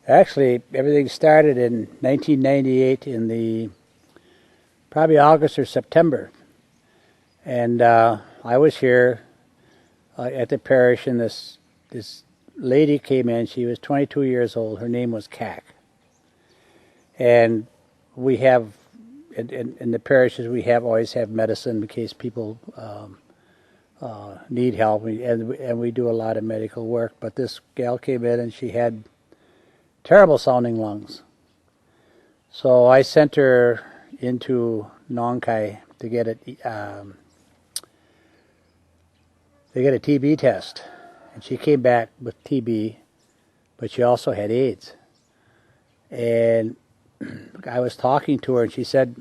Actually, everything started in 1998 in the probably August or September. And I was here at the parish, and this lady came in. She was 22 years old. Her name was Cac. And we have, in the parishes, we always have medicine in case people need help. And we do a lot of medical work. But this gal came in, and she had terrible sounding lungs. So I sent her into Nong Khai to get a TB test, and she came back with TB, but she also had AIDS. And I was talking to her, and she said,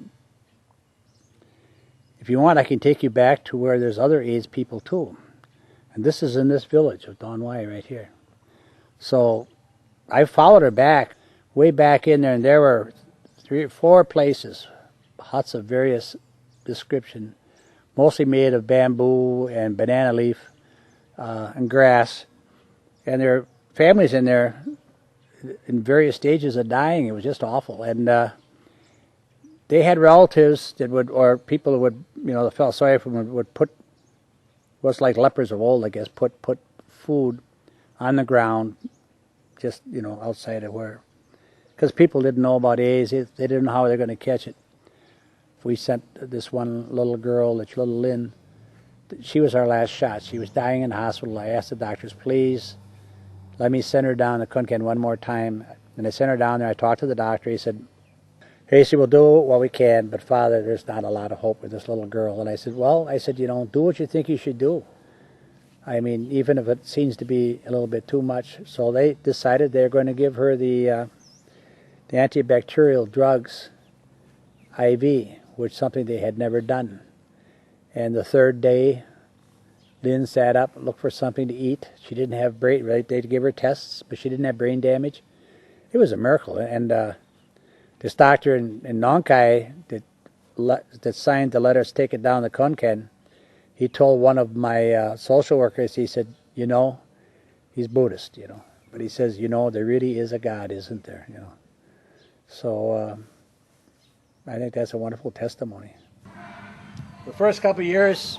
"If you want, I can take you back to where there's other AIDS people too." And this is in this village of Don Wai right here. So I followed her back, way back in there, and there were 3 or 4 places, huts of various description, mostly made of bamboo and banana leaf and grass. And there were families in there in various stages of dying. It was just awful. And they had relatives that would, or people that would, that felt sorry for them, would put, what's like lepers of old, I guess, put food on the ground, just, outside of where, because people didn't know about AIDS. They didn't know how they're going to catch it. We sent this one little girl, this little Lynn. She was our last shot. She was dying in the hospital. I asked the doctors, please, let me send her down to Kunken one more time. And I sent her down there. I talked to the doctor. He said, "Casey, we'll do what we can, but Father, there's not a lot of hope with this little girl." And I said, well, do what you think you should do. I mean, even if it seems to be a little bit too much. So they decided they're going to give her the antibacterial drugs IV, which is something they had never done. And the 3rd day, Lynn sat up, looked for something to eat. She didn't have brain, right? They gave her tests, but she didn't have brain damage. It was a miracle. And this doctor in Nong Khai that signed the letters to take it down to Kunken, he told one of my social workers, he said, he's Buddhist, but he says, there really is a God, isn't there? So I think that's a wonderful testimony. The first couple of years,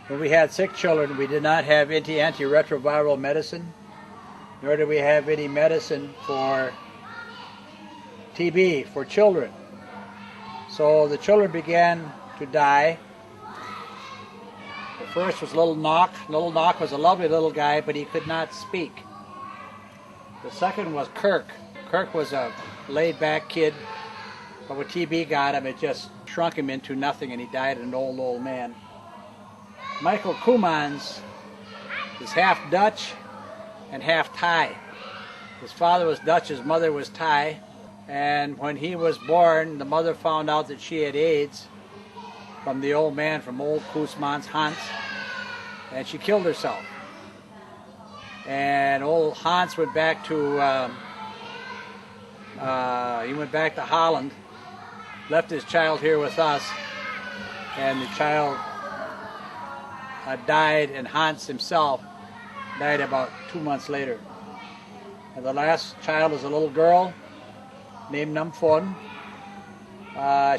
when we had sick children, we did not have any antiretroviral medicine, nor did we have any medicine for TB for children. So the children began to die. The first was Little Knock. Little Knock was a lovely little guy, but he could not speak. The second was Kirk. Kirk was a laid-back kid, but when TB got him, it just shrunk him into nothing, and he died an old man. Michael Koemans is half Dutch and half Thai. His father was Dutch, his mother was Thai, and when he was born, the mother found out that she had AIDS from the old man from old Koesmans, Hans, and she killed herself. And old Hans went back to Holland, left his child here with us, and the child died, and Hans himself died about 2 months later. And the last child is a little girl named Nam Phon.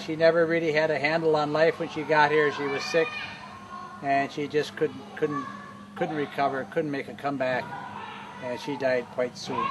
She never really had a handle on life when she got here. She was sick, and she just couldn't recover, couldn't make a comeback, and she died quite soon.